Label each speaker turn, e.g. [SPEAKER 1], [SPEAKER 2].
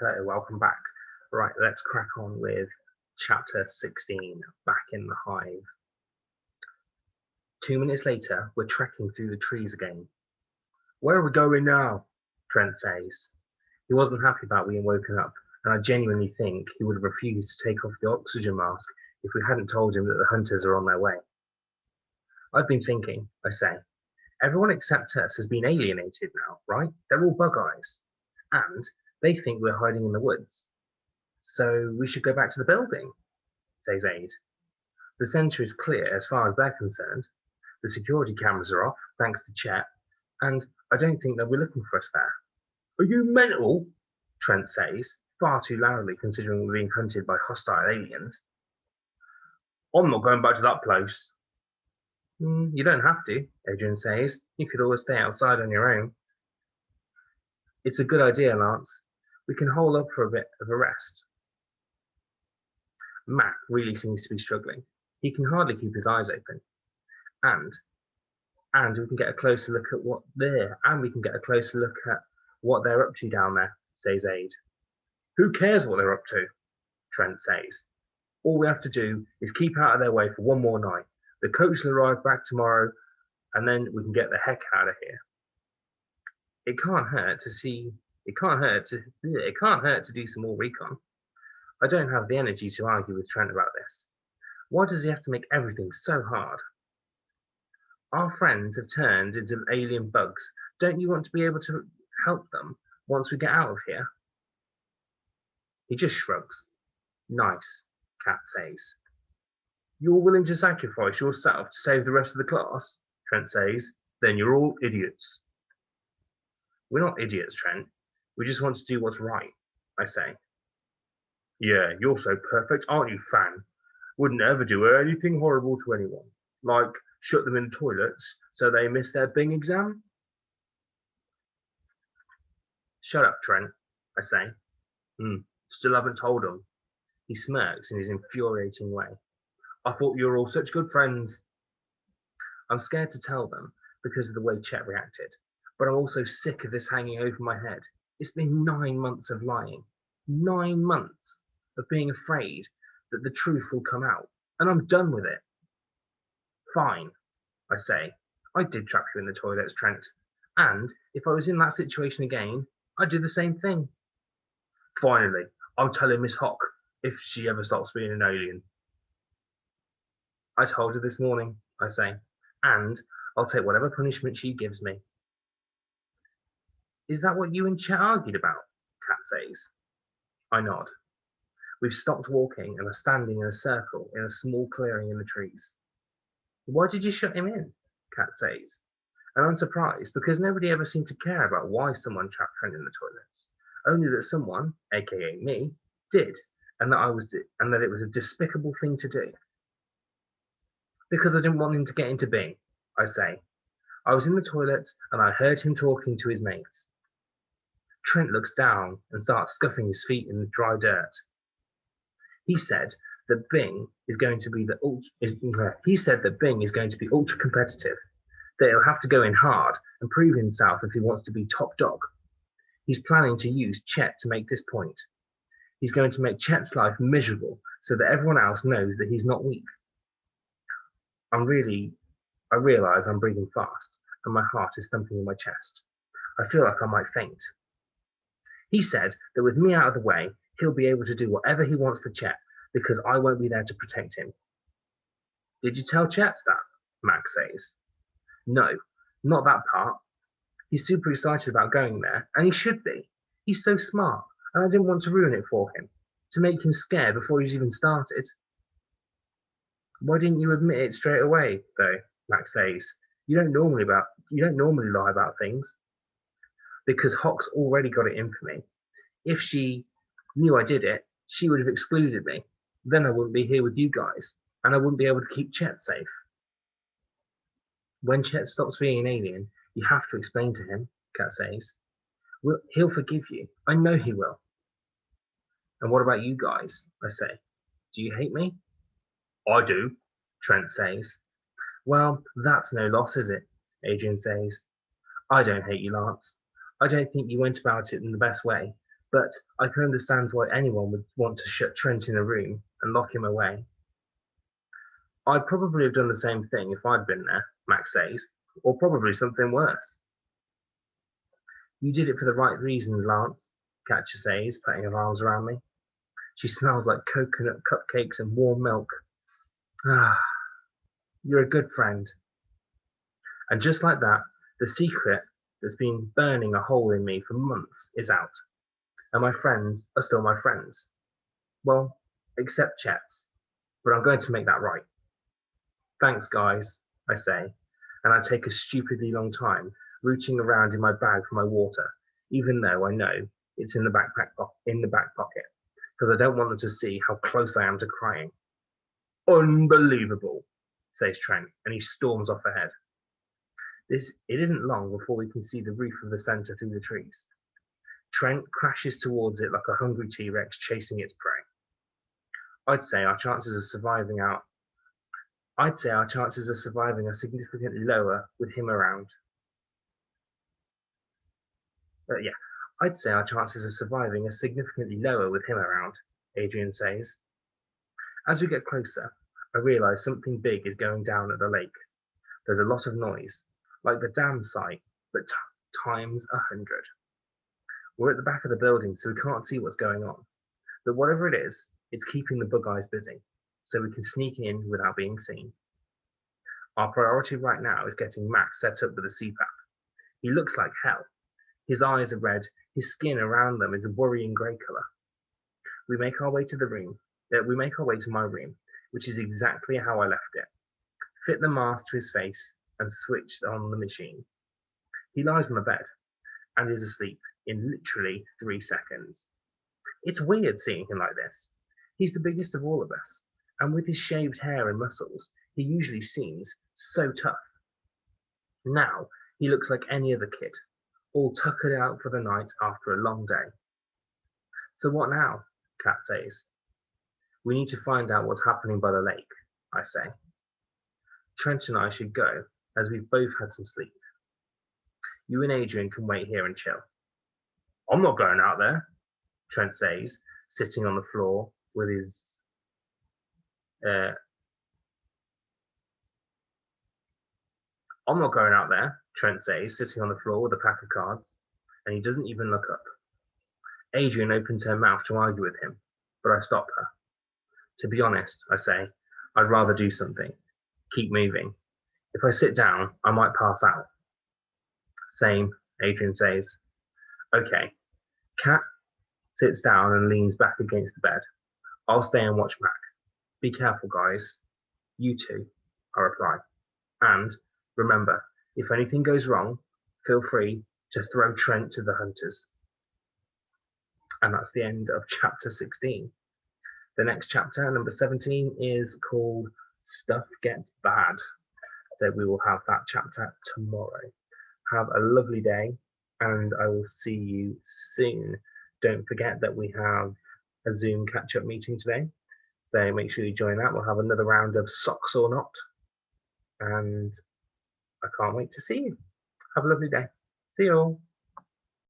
[SPEAKER 1] Hello, welcome back. Right, let's crack on with chapter 16, Back in the Hive. 2 minutes later, we're trekking through the trees again. Where are we going now? Trent says. He wasn't happy about being woken up, and I genuinely think he would have refused to take off the oxygen mask if we hadn't told him that the hunters are on their way. I've been thinking, I say. Everyone except us has been alienated now, right? They're all bug eyes. And they think we're hiding in the woods. So we should go back to the building, says Aid. The centre is clear as far as they're concerned. The security cameras are off, thanks to Chet, and I don't think they'll be looking for us there. Are you mental? Trent says, far too loudly considering we're being hunted by hostile aliens. I'm not going back to that place. You don't have to, Adrian says. You could always stay outside on your own. It's a good idea, Lance. We can hole up for a bit of a rest. Mac really seems to be struggling. He can hardly keep his eyes open. And we can get a closer look at what they're up to down there, says Aid. Who cares what they're up to? Trent says. All we have to do is keep out of their way for one more night. The coach will arrive back tomorrow, and then we can get the heck out of here. It can't hurt to do some more recon. I don't have the energy to argue with Trent about this. Why does he have to make everything so hard? Our friends have turned into alien bugs. Don't you want to be able to help them once we get out of here? He just shrugs. Nice, Cat says. You're willing to sacrifice yourself to save the rest of the class? Trent says. Then you're all idiots. We're not idiots, Trent. We just want to do what's right, I say. Yeah, you're so perfect, aren't you, Fan? Wouldn't ever do anything horrible to anyone. Like shut them in the toilets so they miss their Bing exam? Shut up, Trent, I say. Still haven't told them. He smirks in his infuriating way. I thought you were all such good friends. I'm scared to tell them because of the way Chet reacted, but I'm also sick of this hanging over my head. It's been 9 months of lying. 9 months of being afraid that the truth will come out, and I'm done with it. Fine, I say. I did trap you in the toilets, Trent, and if I was in that situation again, I'd do the same thing. Finally, I'll tell Miss Hock if she ever stops being an alien. I told her this morning, I say, and I'll take whatever punishment she gives me. Is that what you and Chet argued about? Cat says. I nod. We've stopped walking and are standing in a circle in a small clearing in the trees. Why did you shut him in? Cat says. And I'm surprised because nobody ever seemed to care about why someone trapped Trent in the toilets. Only that someone, aka me, did, and that it was a despicable thing to do. Because I didn't want him to get into Bing, I say. I was in the toilets and I heard him talking to his mates. Trent looks down and starts scuffing his feet in the dry dirt. He said that Bing is going to be ultra competitive, that he'll have to go in hard and prove himself if he wants to be top dog. He's planning to use Chet to make this point. He's going to make Chet's life miserable so that everyone else knows that he's not weak. I realise I'm breathing fast and my heart is thumping in my chest. I feel like I might faint. He said that with me out of the way, he'll be able to do whatever he wants to Chet because I won't be there to protect him. Did you tell Chet that? Max says. No, not that part. He's super excited about going there, and he should be. He's so smart, and I didn't want to ruin it for him, to make him scared before he's even started. Why didn't you admit it straight away, though? Max says. You don't normally lie about things. Because Hock's already got it in for me. If she knew I did it, she would have excluded me. Then I wouldn't be here with you guys, and I wouldn't be able to keep Chet safe. When Chet stops being an alien, you have to explain to him, Kat says. He'll forgive you. I know he will. And what about you guys? I say. Do you hate me? I do, Trent says. Well, that's no loss, is it? Adrian says. I don't hate you, Lance. I don't think you went about it in the best way, but I can understand why anyone would want to shut Trent in a room and lock him away. I'd probably have done the same thing if I'd been there, Max says, or probably something worse. You did it for the right reasons, Lance, Katja says, putting her arms around me. She smells like coconut cupcakes and warm milk. Ah, you're a good friend. And just like that, the secret that's been burning a hole in me for months is out. And my friends are still my friends. Well, except Chet's. But I'm going to make that right. Thanks, guys, I say, and I take a stupidly long time rooting around in my bag for my water, even though I know it's in the back pocket, because I don't want them to see how close I am to crying. Unbelievable, says Trent, and he storms off ahead. It isn't long before we can see the roof of the centre through the trees. Trent crashes towards it like a hungry T-Rex chasing its prey. I'd say our chances of surviving are significantly lower with him around. I'd say our chances of surviving are significantly lower with him around, Adrian says. As we get closer, I realise something big is going down at the lake. There's a lot of noise, like the dam site, but times 100. We're at the back of the building, so we can't see what's going on. But whatever it is, it's keeping the bug eyes busy, so we can sneak in without being seen. Our priority right now is getting Max set up with a CPAP. He looks like hell. His eyes are red, his skin around them is a worrying grey colour. We make our way to my room, which is exactly how I left it. Fit the mask to his face and switched on the machine. He lies on the bed and is asleep in literally 3 seconds. It's weird seeing him like this. He's the biggest of all of us, and with his shaved hair and muscles, he usually seems so tough. Now, he looks like any other kid, all tuckered out for the night after a long day. So what now? Kat says. We need to find out what's happening by the lake, I say. Trent and I should go, as we've both had some sleep. You and Adrian can wait here and chill. I'm not going out there, Trent says, sitting on the floor with his I'm not going out there, Trent says, sitting on the floor with a pack of cards, and he doesn't even look up. Adrian opens her mouth to argue with him, but I stop her. To be honest, I say, I'd rather do something. Keep moving. If I sit down, I might pass out. Same, Adrian says. Okay. Kat sits down and leans back against the bed. I'll stay and watch Mac. Be careful, guys. You too, I reply. And remember, if anything goes wrong, feel free to throw Trent to the hunters. And that's the end of chapter 16. The next chapter, number 17, is called Stuff Gets Bad. So we will have that chapter tomorrow. Have a lovely day, and I will see you soon. Don't forget that we have a Zoom catch-up meeting today. So make sure you join that. We'll have another round of Socks or Not. And I can't wait to see you. Have a lovely day. See you all.